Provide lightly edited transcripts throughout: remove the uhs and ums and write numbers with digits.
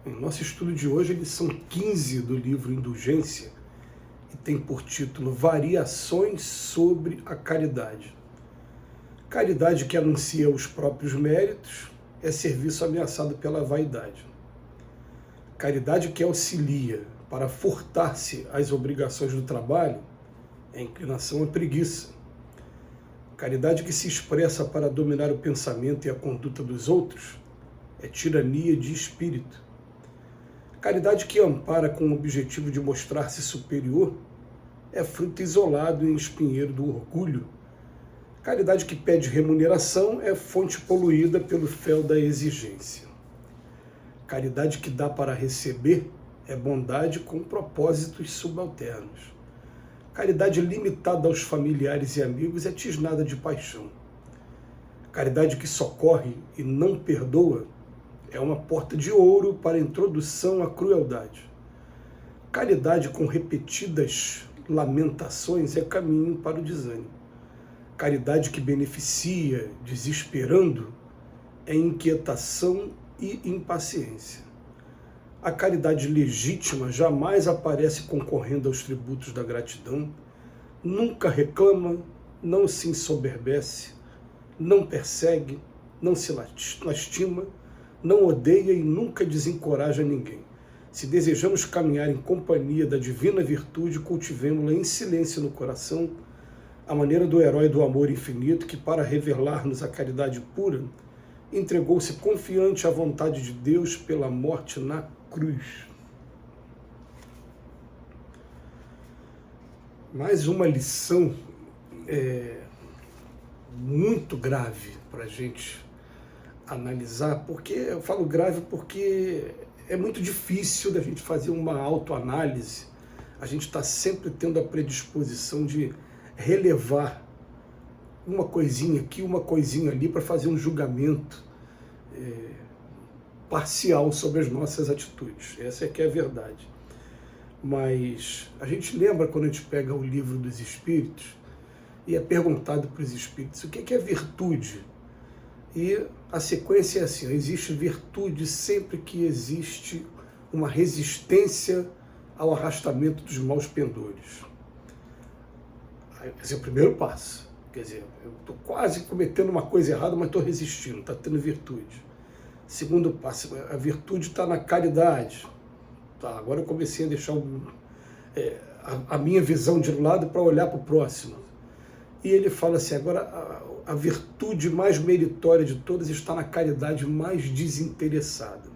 O nosso estudo de hoje, é a lição 15 do livro Indulgência, e tem por título Variações sobre a Caridade. Caridade que anuncia os próprios méritos é serviço ameaçado pela vaidade. Caridade que auxilia para furtar-se às obrigações do trabalho é inclinação à preguiça. Caridade que se expressa para dominar o pensamento e a conduta dos outros é tirania de espírito. Caridade que ampara com o objetivo de mostrar-se superior é fruto isolado em espinheiro do orgulho. Caridade que pede remuneração é fonte poluída pelo fel da exigência. Caridade que dá para receber é bondade com propósitos subalternos. Caridade limitada aos familiares e amigos é tisnada de paixão. Caridade que socorre e não perdoa é uma porta de ouro para a introdução à crueldade. Caridade com repetidas lamentações é caminho para o desânimo. Caridade que beneficia, desesperando, é inquietação e impaciência. A caridade legítima jamais aparece concorrendo aos tributos da gratidão, nunca reclama, não se ensoberbece, não persegue, não se lastima, não odeia e nunca desencoraja ninguém. Se desejamos caminhar em companhia da divina virtude, cultivemo-la em silêncio no coração, à maneira do herói do amor infinito que, para revelar-nos a caridade pura, entregou-se confiante à vontade de Deus pela morte na cruz. Mais uma lição muito grave para a gente analisar, porque eu falo grave porque é muito difícil da gente fazer uma autoanálise. A gente está sempre tendo a predisposição de relevar uma coisinha aqui, uma coisinha ali, para fazer um julgamento parcial sobre as nossas atitudes. Essa é que é a verdade. Mas a gente lembra quando a gente pega o livro dos Espíritos e é perguntado para os Espíritos o que é virtude. E a sequência é assim: existe virtude sempre que existe uma resistência ao arrastamento dos maus pendores. Esse é o primeiro passo. Quer dizer, eu estou quase cometendo uma coisa errada, mas estou resistindo, está tendo virtude. Segundo passo, a virtude está na caridade. Tá, agora eu comecei a deixar a minha visão de lado para olhar para o próximo. E ele fala assim, agora a virtude mais meritória de todas está na caridade mais desinteressada.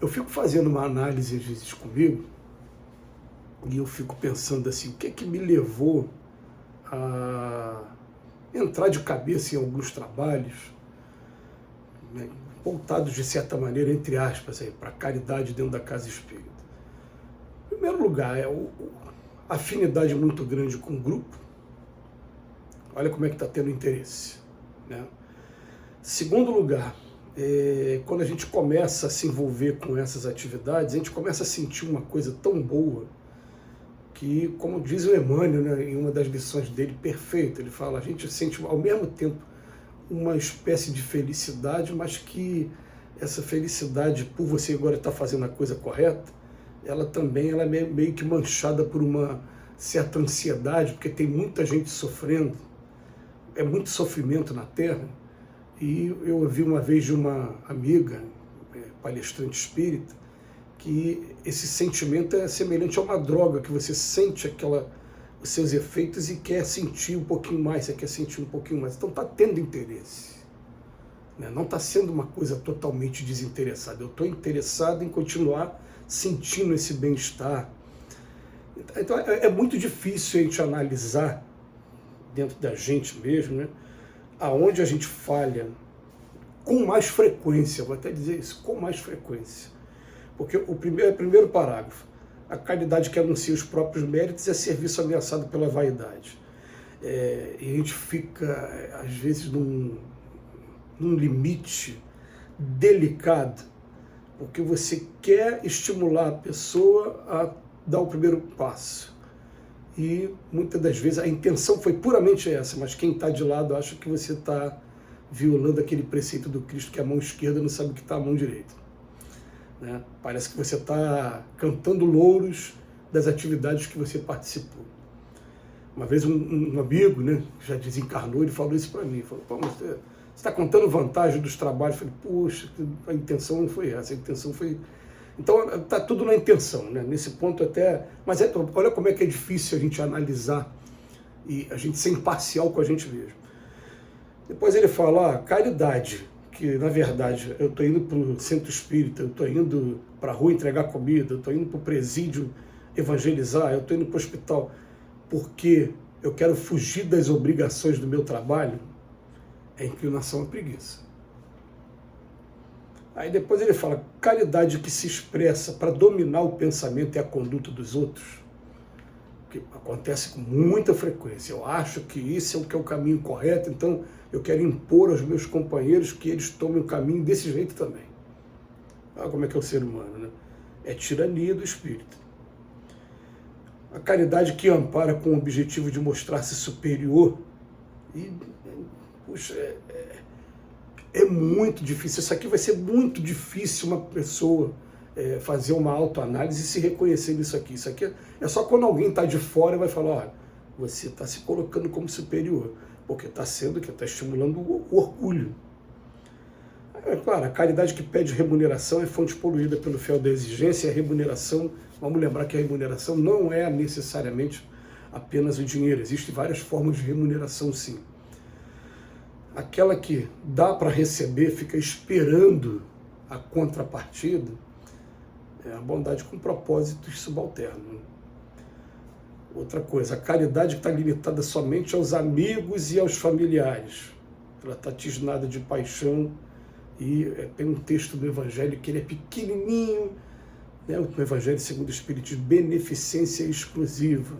Eu fico fazendo uma análise às vezes comigo, e eu fico pensando assim, o que é que me levou a entrar de cabeça em alguns trabalhos, né, voltados de certa maneira, entre aspas, para a caridade dentro da casa espírita. Em primeiro lugar, é a afinidade muito grande com o grupo. Olha como é que está tendo interesse, né? Segundo lugar, quando a gente começa a se envolver com essas atividades, a gente começa a sentir uma coisa tão boa que, como diz o Emmanuel, né, em uma das lições dele, perfeito, ele fala, a gente sente ao mesmo tempo uma espécie de felicidade, mas que essa felicidade, por você agora estar fazendo a coisa correta, ela também é meio que manchada por uma certa ansiedade, porque tem muita gente sofrendo, é muito sofrimento na Terra. E eu ouvi uma vez de uma amiga, palestrante espírita, que esse sentimento é semelhante a uma droga, que você sente os seus efeitos e quer sentir um pouquinho mais, você quer sentir um pouquinho mais. Então está tendo interesse, né? Não está sendo uma coisa totalmente desinteressada. Eu estou interessado em continuar sentindo esse bem-estar. Então é muito difícil a gente analisar dentro da gente mesmo, né, aonde a gente falha com mais frequência, vou até dizer isso, com mais frequência. Porque o primeiro parágrafo, a caridade que anuncia os próprios méritos é serviço ameaçado pela vaidade. E a gente fica, às vezes, num limite delicado, porque você quer estimular a pessoa a dar o primeiro passo. E muitas das vezes a intenção foi puramente essa, mas quem está de lado acha que você está violando aquele preceito do Cristo, que a mão esquerda não sabe o que está a mão direita. né? Parece que você está cantando louros das atividades que você participou. Uma vez um amigo, né, que já desencarnou, ele falou isso para mim, falou, pô, mas você está contando vantagem dos trabalhos? Eu falei, poxa, a intenção não foi essa, a intenção foi... Então está tudo na intenção, né? Nesse ponto até... Mas olha como é que é difícil a gente analisar e a gente ser imparcial com a gente mesmo. Depois ele fala, caridade, que na verdade eu estou indo para o centro espírita, eu estou indo para a rua entregar comida, eu estou indo para o presídio evangelizar, eu estou indo para o hospital, porque eu quero fugir das obrigações do meu trabalho, é inclinação à preguiça. Aí depois ele fala, caridade que se expressa para dominar o pensamento e a conduta dos outros, que acontece com muita frequência. Eu acho que isso é o caminho correto, então eu quero impor aos meus companheiros que eles tomem o caminho desse jeito também. Olha como é que é o ser humano, né? É tirania do espírito. A caridade que ampara com o objetivo de mostrar-se superior. E, puxa, é muito difícil. Isso aqui vai ser muito difícil uma pessoa fazer uma autoanálise e se reconhecer nisso aqui. Isso aqui é só quando alguém está de fora e vai falar, olha, você está se colocando como superior, porque está sendo que está estimulando o orgulho. É claro, a caridade que pede remuneração é fonte poluída pelo fel da exigência, e a remuneração, vamos lembrar que a remuneração não é necessariamente apenas o dinheiro, existem várias formas de remuneração sim. Aquela que dá para receber, fica esperando a contrapartida, é a bondade com propósitos subalternos. Outra coisa, a caridade que está limitada somente aos amigos e aos familiares. Ela está tisnada de paixão e tem um texto do Evangelho que ele é pequenininho, né, no Evangelho segundo o Espírito, de beneficência exclusiva.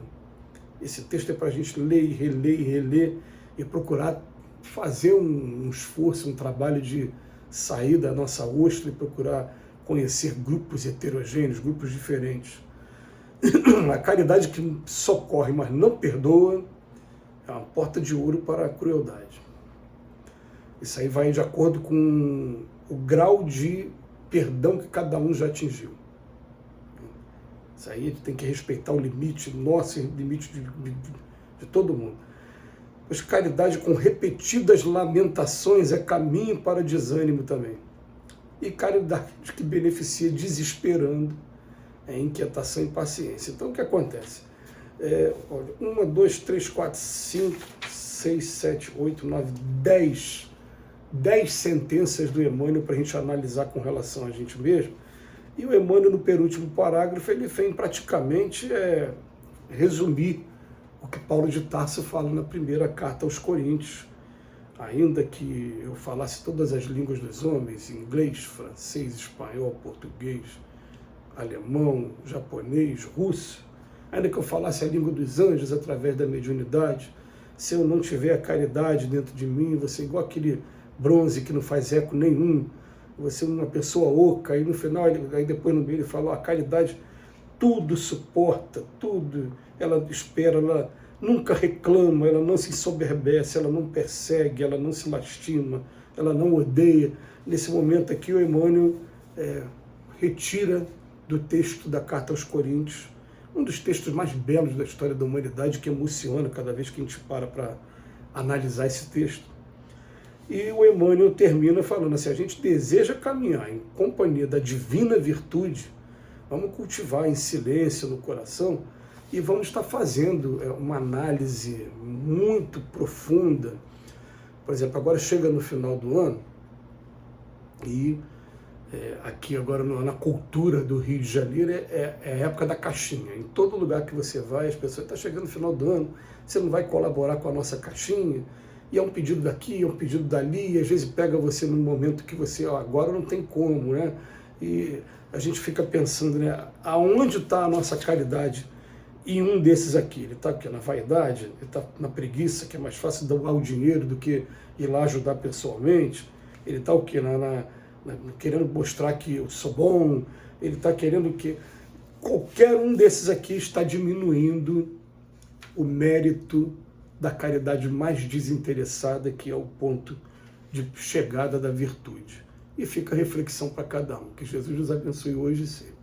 Esse texto é para a gente ler e reler e procurar fazer um esforço, um trabalho de sair da nossa ostra e procurar conhecer grupos heterogêneos, grupos diferentes. A caridade que socorre, mas não perdoa, é uma porta de ouro para a crueldade. Isso aí vai de acordo com o grau de perdão que cada um já atingiu. Isso aí tem que respeitar o limite nosso e o limite de todo mundo. Pois caridade com repetidas lamentações é caminho para desânimo também. E caridade que beneficia desesperando é inquietação e paciência. Então o que acontece? Olha, 1, 2, 3, 4, 5, 6, 7, 8, 9, 10 sentenças do Emmanuel para a gente analisar com relação a gente mesmo. E o Emmanuel, no penúltimo parágrafo, ele vem praticamente resumir o que Paulo de Tarso fala na primeira carta aos Coríntios. Ainda que eu falasse todas as línguas dos homens, inglês, francês, espanhol, português, alemão, japonês, russo, ainda que eu falasse a língua dos anjos através da mediunidade, se eu não tiver a caridade dentro de mim, você é igual aquele bronze que não faz eco nenhum, você é uma pessoa oca, e no final, aí depois no meio ele fala, a caridade tudo suporta, tudo, ela espera, ela nunca reclama, ela não se ensoberbece, ela não persegue, ela não se lastima, ela não odeia. Nesse momento aqui o Emmanuel retira do texto da Carta aos Coríntios, um dos textos mais belos da história da humanidade, que emociona cada vez que a gente para analisar esse texto. E o Emmanuel termina falando assim, a gente deseja caminhar em companhia da divina virtude, vamos cultivar em silêncio no coração e vamos estar fazendo uma análise muito profunda. Por exemplo, agora chega no final do ano e aqui agora na cultura do Rio de Janeiro é a época da caixinha. Em todo lugar que você vai, as pessoas estão chegando no final do ano, você não vai colaborar com a nossa caixinha, e é um pedido daqui, é um pedido dali, e às vezes pega você num momento que você, agora não tem como, né? E a gente fica pensando, né, aonde está a nossa caridade em um desses aqui? Ele está na vaidade? Ele está na preguiça, que é mais fácil doar o dinheiro do que ir lá ajudar pessoalmente? Ele está o quê? Querendo mostrar que eu sou bom? Ele está querendo que... Qualquer um desses aqui está diminuindo o mérito da caridade mais desinteressada, que é o ponto de chegada da virtude. E fica a reflexão para cada um. Que Jesus nos abençoe hoje e sempre.